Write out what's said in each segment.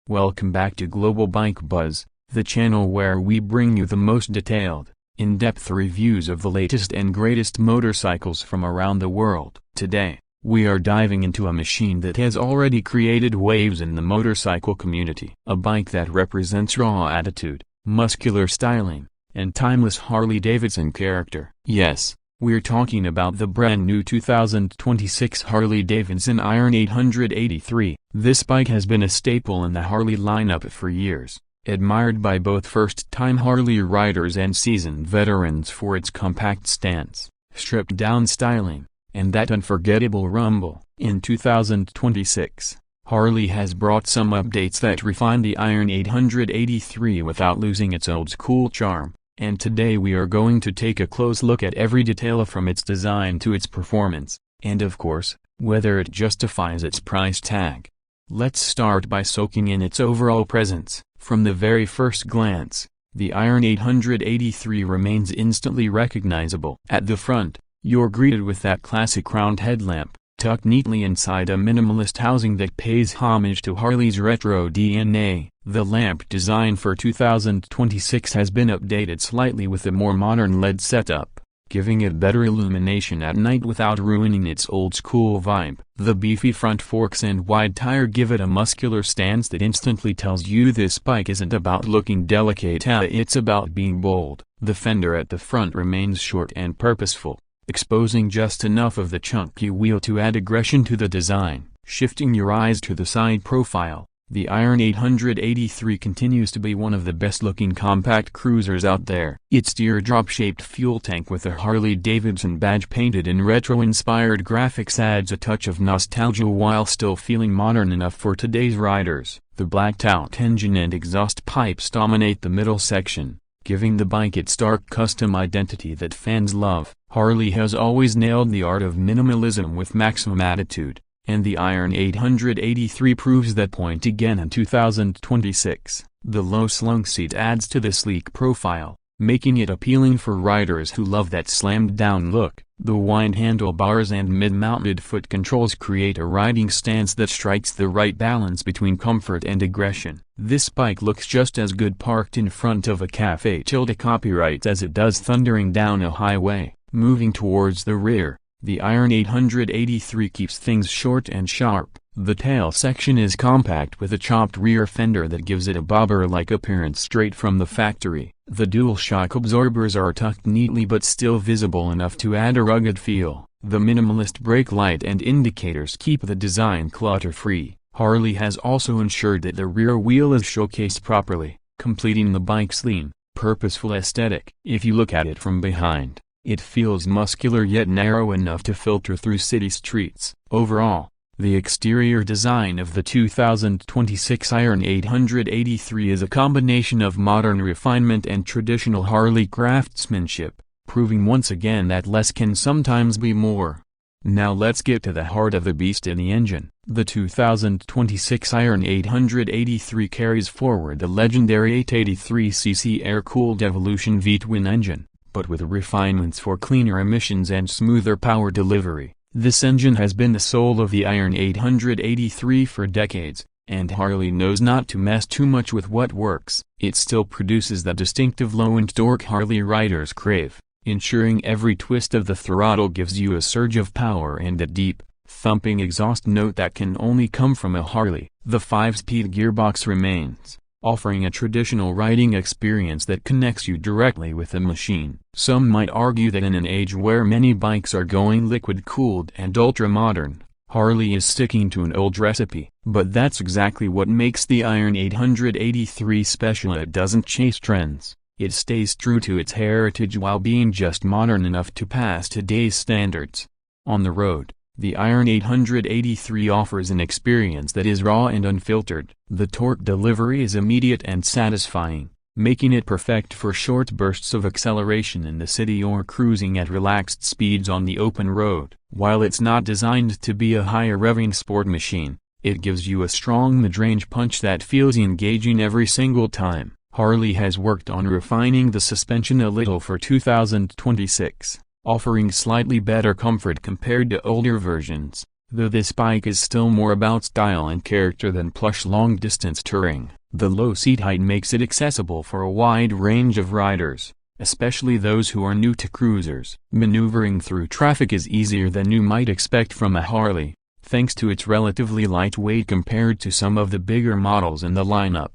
Welcome back to Global Bike Buzz, the channel where we bring you the most detailed, in-depth reviews of the latest and greatest motorcycles from around the world. Today, we are diving into a machine that has already created waves in the motorcycle community. A bike that represents raw attitude, muscular styling, and timeless Harley Davidson character. Yes, we're talking about the brand new 2026 Harley Davidson Iron 883. This bike has been a staple in the Harley lineup for years, admired by both first-time Harley riders and seasoned veterans for its compact stance, stripped-down styling, and that unforgettable rumble. In 2026, Harley has brought some updates that refine the Iron 883 without losing its old-school charm. And today we are going to take a close look at every detail from its design to its performance, and of course, whether it justifies its price tag. Let's start by soaking in its overall presence. From the very first glance, the Iron 883 remains instantly recognizable. At the front, you're greeted with that classic round headlamp, tucked neatly inside a minimalist housing that pays homage to Harley's retro DNA. The lamp design for 2026 has been updated slightly with a more modern LED setup, giving it better illumination at night without ruining its old-school vibe. The beefy front forks and wide tire give it a muscular stance that instantly tells you this bike isn't about looking delicate, it's about being bold. The fender at the front remains short and purposeful, exposing just enough of the chunky wheel to add aggression to the design. Shifting your eyes to the side profile, the Iron 883 continues to be one of the best-looking compact cruisers out there. Its teardrop-shaped fuel tank with a Harley-Davidson badge painted in retro-inspired graphics adds a touch of nostalgia while still feeling modern enough for today's riders. The blacked-out engine and exhaust pipes dominate the middle section, giving the bike its stark custom identity that fans love. Harley has always nailed the art of minimalism with maximum attitude, and the Iron 883 proves that point again in 2026. The low-slung seat adds to the sleek profile, making it appealing for riders who love that slammed-down look. The wide handlebars and mid-mounted foot controls create a riding stance that strikes the right balance between comfort and aggression. This bike looks just as good parked in front of a cafe copyright as it does thundering down a highway. Moving towards the rear, the Iron 883 keeps things short and sharp. The tail section is compact with a chopped rear fender that gives it a bobber-like appearance straight from the factory. The dual shock absorbers are tucked neatly but still visible enough to add a rugged feel. The minimalist brake light and indicators keep the design clutter-free. Harley has also ensured that the rear wheel is showcased properly, completing the bike's lean, purposeful aesthetic. If you look at it from behind, it feels muscular yet narrow enough to filter through city streets. Overall, the exterior design of the 2026 Iron 883 is a combination of modern refinement and traditional Harley craftsmanship, proving once again that less can sometimes be more. Now let's get to the heart of the beast in the engine. The 2026 Iron 883 carries forward the legendary 883cc air-cooled Evolution V-twin engine, but with refinements for cleaner emissions and smoother power delivery. This engine has been the soul of the Iron 883 for decades, and Harley knows not to mess too much with what works. It still produces the distinctive low-end torque Harley riders crave, ensuring every twist of the throttle gives you a surge of power and a deep, thumping exhaust note that can only come from a Harley. The 5-speed gearbox remains, offering a traditional riding experience that connects you directly with the machine. Some might argue that in an age where many bikes are going liquid-cooled and ultra-modern, Harley is sticking to an old recipe. But that's exactly what makes the Iron 883 special. It doesn't chase trends, it stays true to its heritage while being just modern enough to pass today's standards. On the road, the Iron 883 offers an experience that is raw and unfiltered. The torque delivery is immediate and satisfying, making it perfect for short bursts of acceleration in the city or cruising at relaxed speeds on the open road. While it's not designed to be a higher revving sport machine, it gives you a strong mid-range punch that feels engaging every single time. Harley has worked on refining the suspension a little for 2026, offering slightly better comfort compared to older versions. Though this bike is still more about style and character than plush long-distance touring, the low seat height makes it accessible for a wide range of riders, especially those who are new to cruisers. Maneuvering through traffic is easier than you might expect from a Harley, thanks to its relatively light weight compared to some of the bigger models in the lineup.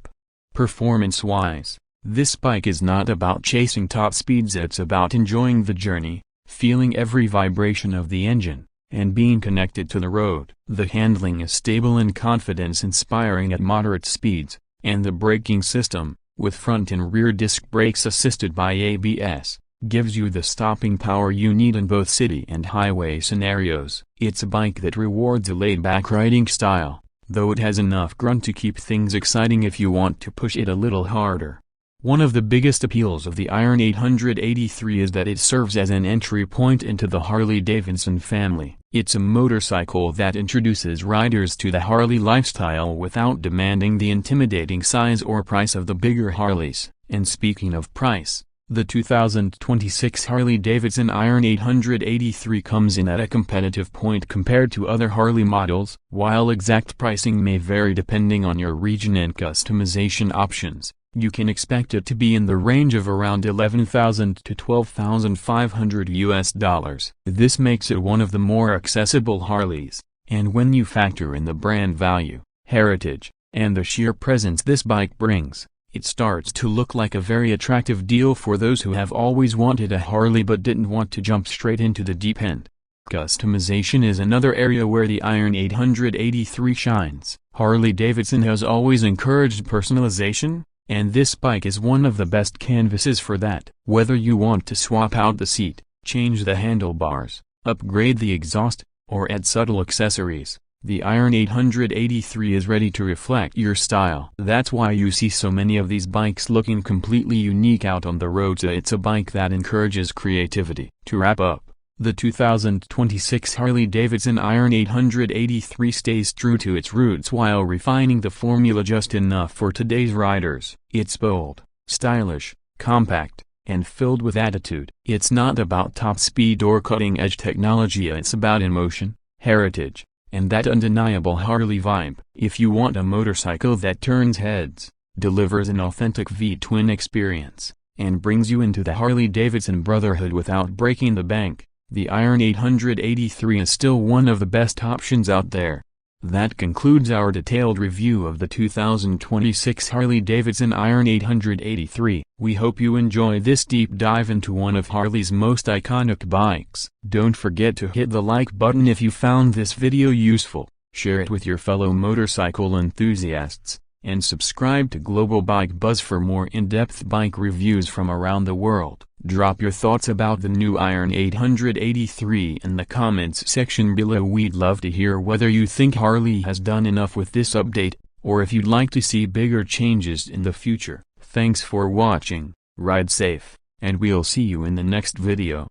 Performance-wise, this bike is not about chasing top speeds, it's about enjoying the journey, feeling every vibration of the engine, and being connected to the road. The handling is stable and confidence-inspiring at moderate speeds, and the braking system, with front and rear disc brakes assisted by ABS, gives you the stopping power you need in both city and highway scenarios. It's a bike that rewards a laid-back riding style, though it has enough grunt to keep things exciting if you want to push it a little harder. One of the biggest appeals of the Iron 883 is that it serves as an entry point into the Harley Davidson family. It's a motorcycle that introduces riders to the Harley lifestyle without demanding the intimidating size or price of the bigger Harleys. And speaking of price, the 2026 Harley Davidson Iron 883 comes in at a competitive point compared to other Harley models. While exact pricing may vary depending on your region and customization options, you can expect it to be in the range of around $11,000 to $12,500 US. This makes it one of the more accessible Harleys, and when you factor in the brand value, heritage, and the sheer presence this bike brings, it starts to look like a very attractive deal for those who have always wanted a Harley but didn't want to jump straight into the deep end. Customization is another area where the Iron 883 shines. Harley Davidson has always encouraged personalization, and this bike is one of the best canvases for that. Whether you want to swap out the seat, change the handlebars, upgrade the exhaust, or add subtle accessories, the Iron 883 is ready to reflect your style. That's why you see so many of these bikes looking completely unique out on the roads. It's a bike that encourages creativity. To wrap up, the 2026 Harley Davidson Iron 883 stays true to its roots while refining the formula just enough for today's riders. It's bold, stylish, compact, and filled with attitude. It's not about top speed or cutting-edge technology, it's about emotion, heritage, and that undeniable Harley vibe. If you want a motorcycle that turns heads, delivers an authentic V-twin experience, and brings you into the Harley-Davidson brotherhood without breaking the bank, the Iron 883 is still one of the best options out there. That concludes our detailed review of the 2026 Harley-Davidson Iron 883. We hope you enjoy this deep dive into one of Harley's most iconic bikes. Don't forget to hit the like button if you found this video useful, share it with your fellow motorcycle enthusiasts, and subscribe to Global Bike Buzz for more in-depth bike reviews from around the world. Drop your thoughts about the new Iron 883 in the comments section below. We'd love to hear whether you think Harley has done enough with this update, or if you'd like to see bigger changes in the future. Thanks for watching, ride safe, and we'll see you in the next video.